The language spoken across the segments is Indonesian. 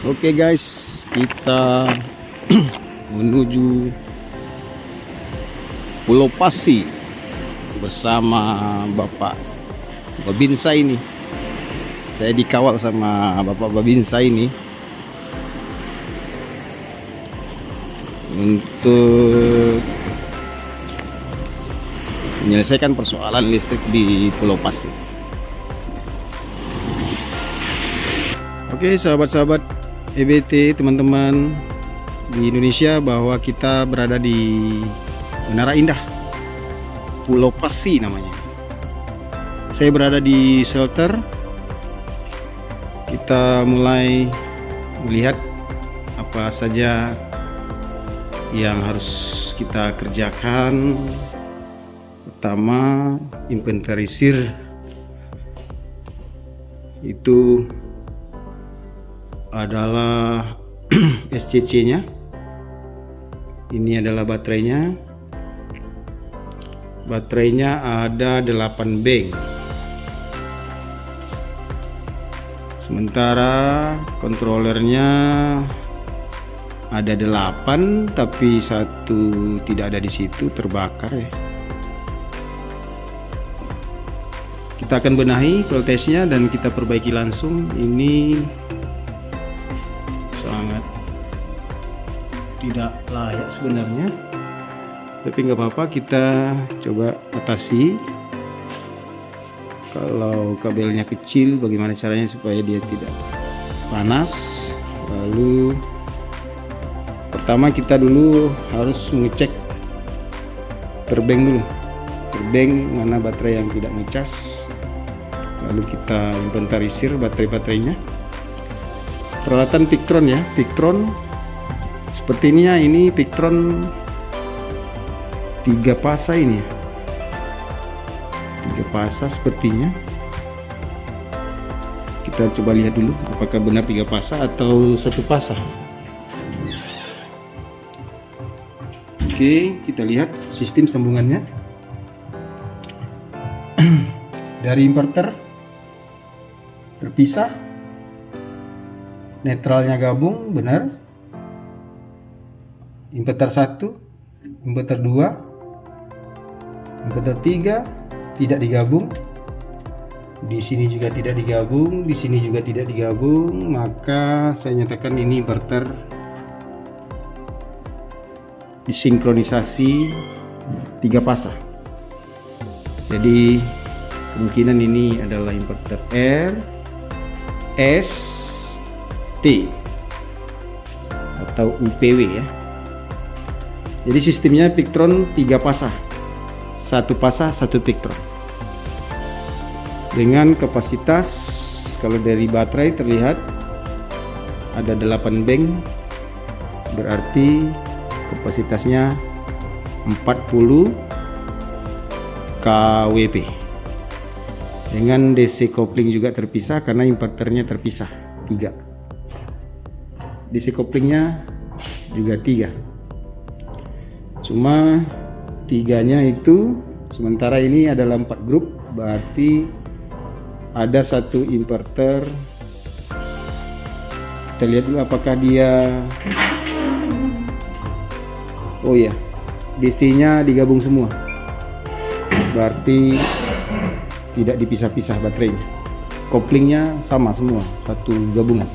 Oke guys, kita menuju Pulau Pasi bersama Bapak Babinsa ini. Saya dikawal sama Bapak Babinsa ini untuk menyelesaikan persoalan listrik di Pulau Pasi. Oke sahabat-sahabat EBT, teman-teman di Indonesia, bahwa kita berada di Menara Indah, Pulau Pasi namanya. Saya berada di shelter. Kita mulai melihat apa saja yang harus kita kerjakan. Pertama, inventarisir itu adalah SCC nya. Ini adalah baterainya. Baterainya ada 8 bank. Sementara kontrolernya ada 8, tapi satu tidak ada di situ, terbakar ya. Kita akan benahi voltasenya dan kita perbaiki langsung. Ini sangat tidak layak sebenarnya, tapi nggak apa-apa, kita coba atasi. Kalau kabelnya kecil, bagaimana caranya supaya dia tidak panas? Lalu pertama kita dulu harus mengecek terbank dulu, terbank mana baterai yang tidak ngecas. Lalu kita inventarisir baterai-baterainya. Peralatan Victron ya, Victron seperti ini Victron 3 pasa ini ya. 3 pasa sepertinya. Kita coba lihat dulu apakah benar 3 pasa atau 1 pasa. Oke, kita lihat sistem sambungannya. Dari inverter terpisah, netralnya gabung, benar. Inverter 1, inverter 2, inverter 3 tidak digabung. Di sini juga tidak digabung, di sini juga tidak digabung. Maka saya nyatakan ini inverter disinkronisasi 3 pasa. Jadi kemungkinan ini adalah inverter R S T atau UPW ya. Jadi sistemnya Victron 3 pasa, 1 pasa 1 Victron, dengan kapasitas, kalau dari baterai terlihat ada 8 bank, berarti kapasitasnya 40 kWp. Dengan DC coupling juga terpisah karena inverternya terpisah 3. DC couplingnya juga 3. Cuma 3-nya itu, sementara ini adalah 4 grup, berarti ada 1 inverter. Kita lihat dulu apakah dia, oh ya, DC-nya digabung semua, berarti tidak dipisah-pisah baterainya. Couplingnya sama semua, satu gabungan.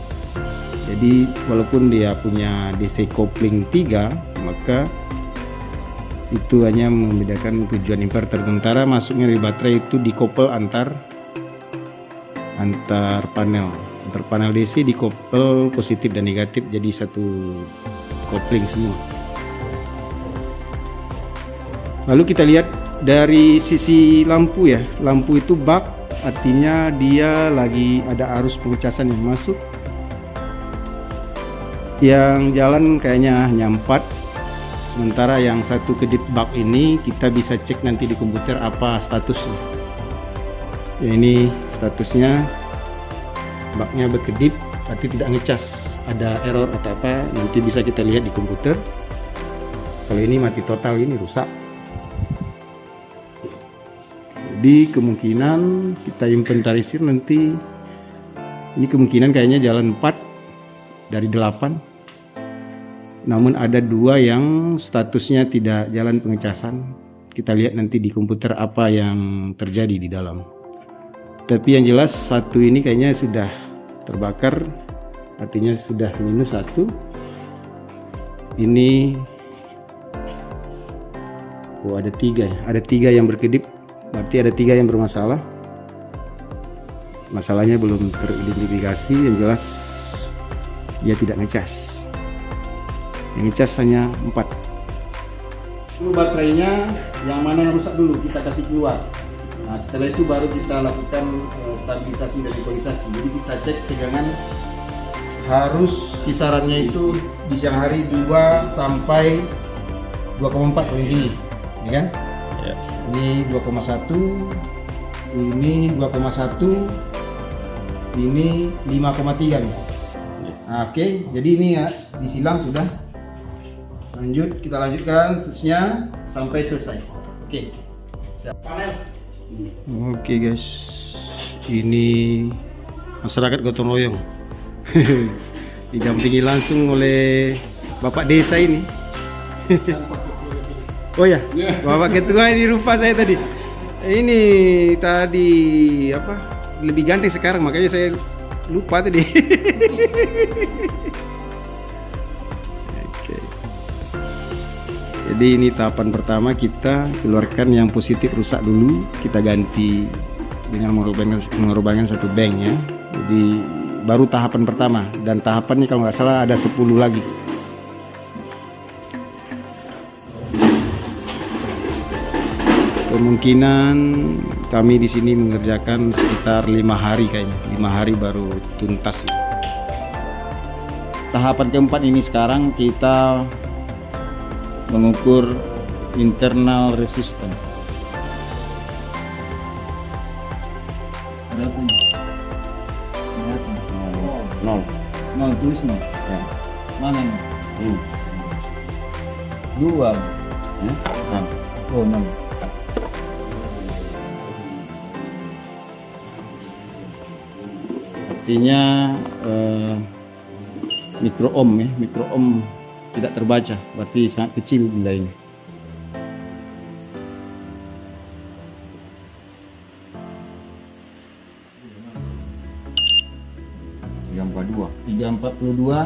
Jadi walaupun dia punya DC coupling 3, maka itu hanya membedakan tujuan inverter. Sementara masuknya dari baterai itu dikoppel antar panel. Antar panel DC dikoppel positif dan negatif, jadi satu kopling semua. Lalu kita lihat dari sisi lampu ya. Lampu itu buck, artinya dia lagi ada arus pengecasan yang masuk. Yang jalan kayaknya hanya 4. Sementara yang satu kedip buck ini kita bisa cek nanti di komputer apa statusnya. Ya, ini statusnya baknya berkedip, berarti tidak ngecas, ada error atau apa, nanti bisa kita lihat di komputer. Kalau ini mati total, ini rusak. Jadi kemungkinan kita inventarisir nanti, ini kemungkinan kayaknya jalan 4 dari 8. Namun ada 2 yang statusnya tidak jalan pengecasan. Kita lihat nanti di komputer apa yang terjadi di dalam. Tapi yang jelas satu ini kayaknya sudah terbakar, artinya sudah -1. Ini ada 3 ya, ada 3 yang berkedip, berarti ada 3 yang bermasalah. Masalahnya belum teridentifikasi. Yang jelas dia tidak ngecas. Yang ngecas hanya 4. Dulu baterainya yang mana yang rusak dulu kita kasih keluar. Nah, setelah itu baru kita lakukan stabilisasi dan equalisasi. Jadi kita cek tegangan harus kisarannya itu di siang hari 2 sampai 2,4 paling tinggi, ya kan? Ya. Ini 2,1, ini 2,1, ini 5,3 nih. Nah, oke, jadi ini ya disilang sudah. Lanjut, kita lanjutkan susnya sampai selesai. Oke. Siap. Oke guys, ini masyarakat gotong royong didampingi langsung oleh Bapak Desa ini. Oh ya, Bapak Ketua ini lupa saya tadi. Ini tadi apa? Lebih ganteng sekarang, makanya saya lupa tadi. Oke. Jadi ini tahapan pertama, kita keluarkan yang positif rusak dulu, kita ganti dengan mengorbankan satu bank ya. Jadi baru tahapan pertama, dan tahapan ini kalau nggak salah ada 10 lagi. Kemungkinan kami di sini mengerjakan sekitar 5 hari kayaknya, 5 hari baru tuntas. Tahapan keempat ini sekarang kita mengukur internal resistance. Berapa? 0 tulis 0 ya. Mana nih? 2 ya? Oh 0. Artinya mikro ohm ya, mikro ohm tidak terbaca, berarti sangat kecil nilainya. Tiga empat puluh dua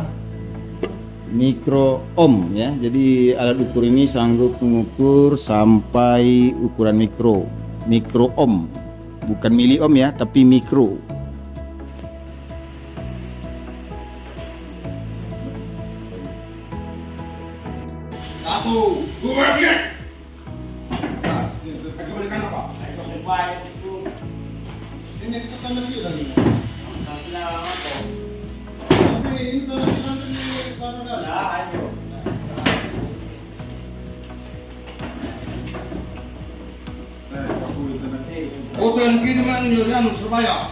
mikro ohm ya. Jadi alat ukur ini sanggup mengukur sampai ukuran mikro ohm, bukan mili ohm ya, tapi mikro. Satu, 2, 3. Tas, berikan apa? Ini tanda lagi. Tapi ini tanda di Kanada. Ya, ayo. Foto yang kiriman Yurian Surabaya.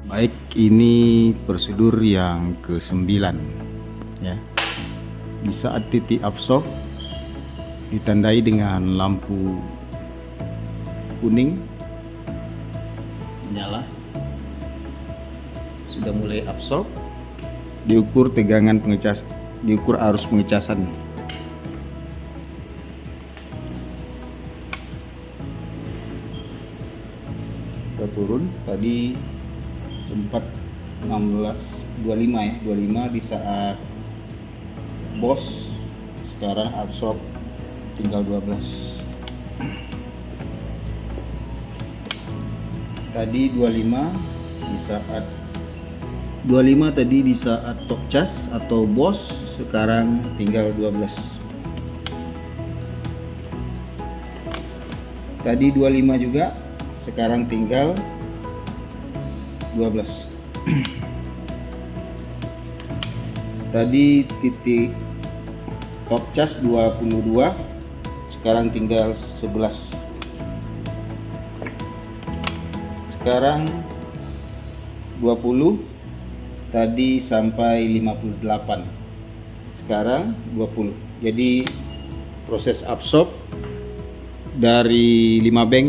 Baik, ini prosedur yang ke-9 ya. Di saat titik absorb ditandai dengan lampu kuning menyala, sudah mulai absorb, diukur tegangan pengecas, diukur arus pengecasan. Kita turun, tadi sempat 16.25 ya, 25 di saat bos, sekarang absorb tinggal 12. Tadi 25 di saat 25 tadi di saat top cas atau bos, sekarang tinggal 12. Tadi 25 juga, sekarang tinggal 12. Tadi titik top cas 22, sekarang tinggal 11. Sekarang 20, tadi sampai 58, sekarang 20. Jadi proses absorb dari 5 bank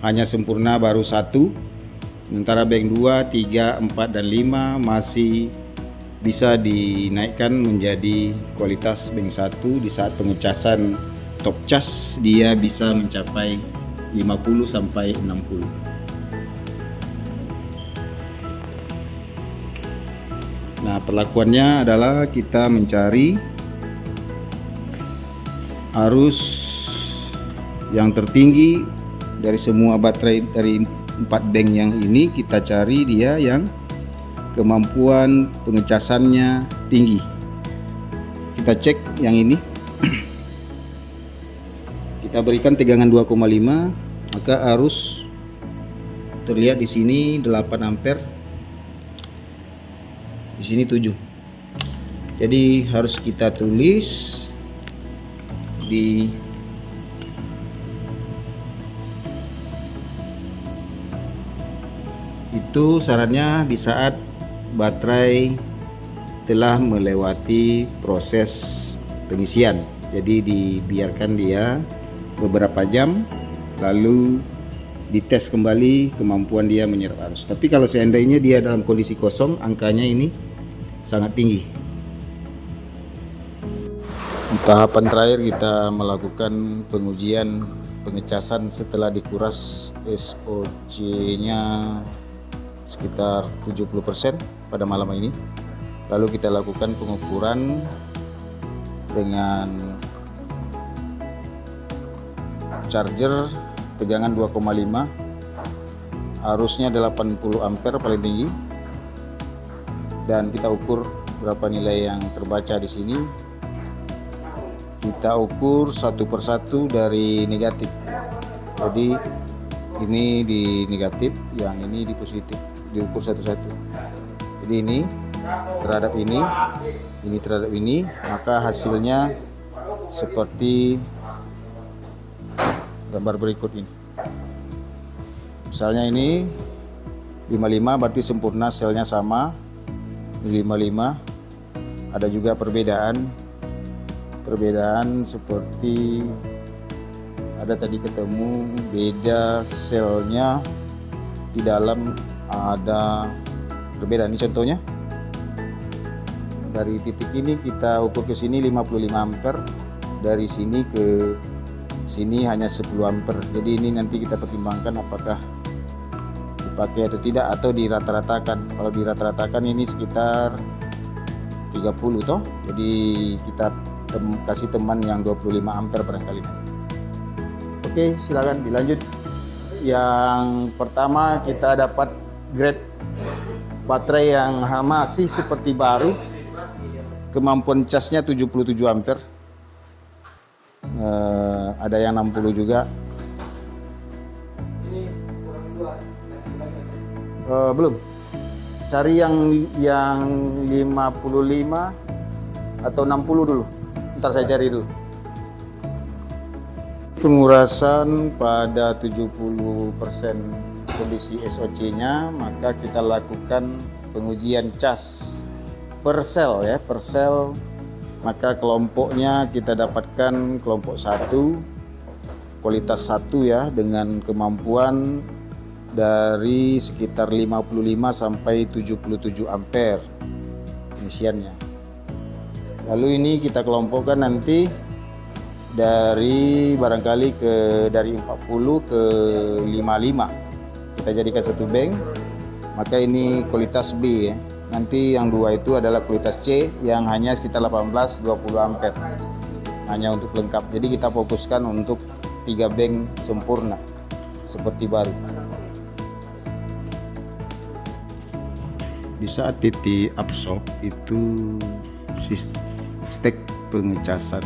hanya sempurna baru 1, sementara bank 2, 3, 4 dan 5 masih bisa dinaikkan menjadi kualitas bank 1. Di saat pengecasan top cas dia bisa mencapai 50 sampai 60. Nah, perlakuannya adalah kita mencari arus yang tertinggi dari semua baterai. Dari 4 bank yang ini kita cari dia yang kemampuan pengecasannya tinggi. Kita cek yang ini. Kita berikan tegangan 2,5, maka arus terlihat di sini 8 ampere, di sini 7. Jadi harus kita tulis di itu syaratnya di saat baterai telah melewati proses pengisian. Jadi dibiarkan dia beberapa jam, lalu dites kembali kemampuan dia menyerap arus. Tapi kalau seandainya dia dalam kondisi kosong, angkanya ini sangat tinggi. Di tahapan terakhir kita melakukan pengujian pengecasan setelah dikuras SOC-nya sekitar 70% pada malam ini. Lalu kita lakukan pengukuran dengan charger tegangan 2,5, arusnya 80 ampere paling tinggi, dan kita ukur berapa nilai yang terbaca di sini. Kita ukur satu persatu dari negatif. Jadi ini di negatif, yang ini di positif, diukur satu-satu. Jadi ini terhadap ini terhadap ini, maka hasilnya seperti gambar berikut ini. Misalnya ini 55, berarti sempurna, selnya sama 55. Ada juga perbedaan seperti ada tadi ketemu beda selnya, di dalam ada perbedaan. Ini contohnya dari titik ini kita ukur ke sini 55 ampere, dari sini ke sini hanya 10 ampere. Jadi ini nanti kita pertimbangkan apakah dipakai atau tidak, atau dirata-ratakan. Kalau dirata-ratakan ini sekitar 30 toh, jadi kita kasih teman yang 25 ampere barangkali. Oke, silakan dilanjut. Yang pertama kita dapat grade baterai yang masih seperti baru, kemampuan casnya 77 ampere, ada yang 60 juga. Belum, cari yang 55 atau 60 dulu, ntar saya cari dulu. Pengurasan pada 70% kondisi SOC-nya, maka kita lakukan pengujian cas per sel ya, per sel. Maka kelompoknya kita dapatkan kelompok 1 kualitas 1 ya, dengan kemampuan dari sekitar 55 sampai 77 ampere pengisiannya. Lalu ini kita kelompokkan nanti dari barangkali dari 40 ke 55 kita jadikan satu bank. Maka ini kualitas B ya. Nanti yang 2 itu adalah kualitas C yang hanya sekitar 18-20 ampere hanya untuk lengkap. Jadi kita fokuskan untuk 3 bank sempurna seperti baru. Di saat titik absorb itu stek pengecasan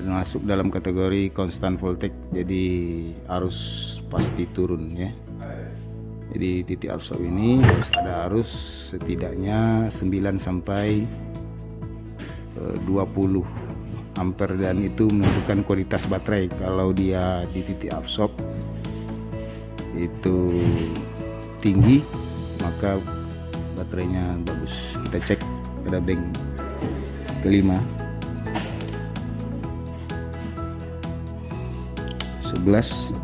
masuk dalam kategori constant voltage, jadi arus pasti turun ya. Jadi titik absorb ini harus ada arus setidaknya 9 sampai 20 ampere, dan itu menentukan kualitas baterai. Kalau dia di titik absorb itu tinggi, maka baterainya bagus. Kita cek pada bank kelima. 11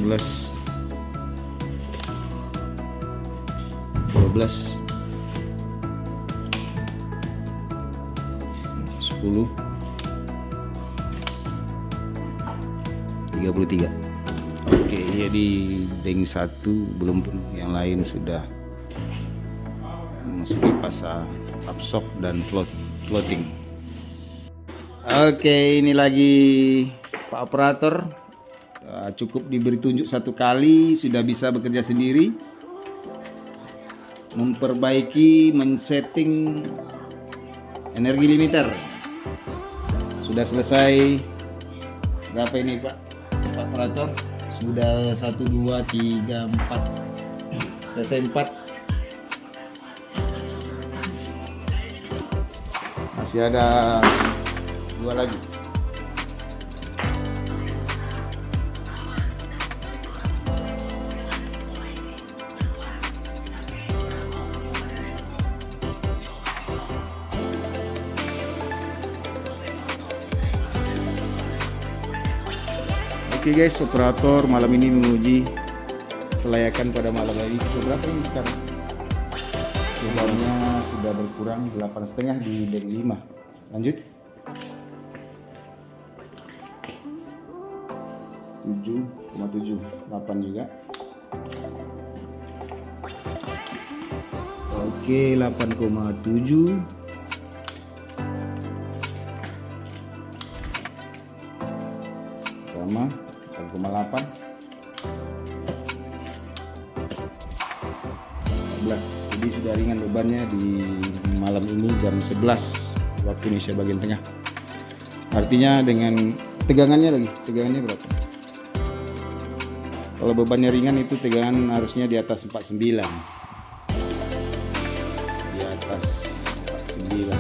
12 10 33. Oke, jadi bank 1 belum penuh, yang lain sudah memasuki fase absorb dan floating. Oke, ini lagi Pak Operator. Cukup diberi tunjuk 1 kali sudah bisa bekerja sendiri, memperbaiki, men-setting energi limiter. Sudah selesai. Berapa ini Pak Operator? Sudah 1 2 3 4. Selesai 4. Masih ada 2 lagi. Oke guys, operator malam ini menguji kelayakan pada malam hari. Berapa ini sekarang? Bebannya sudah berkurang 8,5 di bank 5. Lanjut. 7,7, 8 juga. Oke, 8,7. Sama 8,8. 11. Jadi sudah ringan bebannya di malam ini jam 11 waktu Indonesia bagian tengah. Artinya dengan tegangannya berapa? Kalau bebannya ringan itu tegangan harusnya di atas 49. Di atas 49.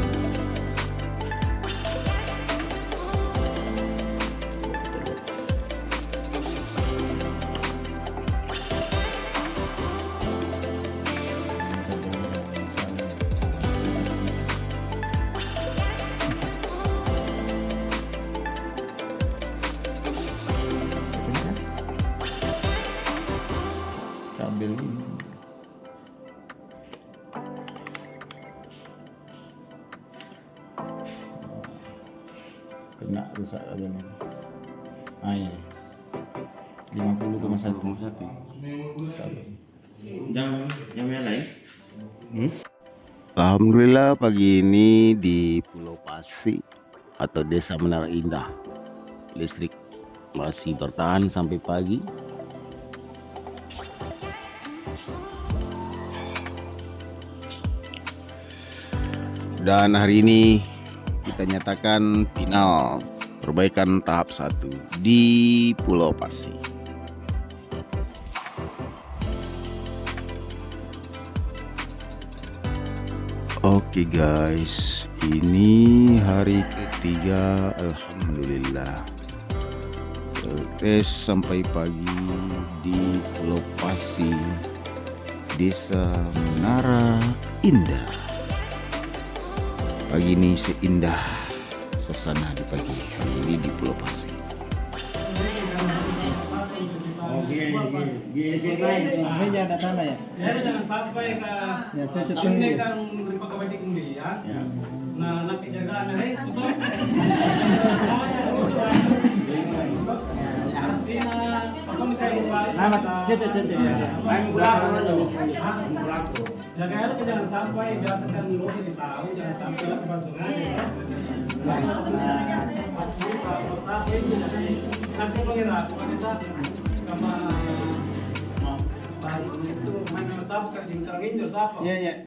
Kabel ini kena rusak kabelnya. Iya. 50,1 kabel. Jam lain. Alhamdulillah pagi ini di Pulau Pasi atau Desa Menara Indah, listrik masih bertahan sampai pagi. Dan hari ini kita nyatakan final perbaikan tahap 1 di Pulau Pasi. Oke guys, ini hari ketiga, alhamdulillah beres sampai pagi di Pulau Pasi, Desa Menara Indah. Pagi ini seindah suasana di pagi hari ini di Pulau Pasi. Ini ada tanah ya? Jadi jangan sampai ke Ya, cocok kami dulu. kan memberi pakai kemudian. Nah, nanti jagaan betul. Artinya, pokoknya kayak ya kayak itu jangan sampai biasakan lu ini tahu jangan sampai lah kebantungan ya. Nanti pengira pada saat sama itu main sama sapu kan tinggal ginjal sapu. Iya, iya.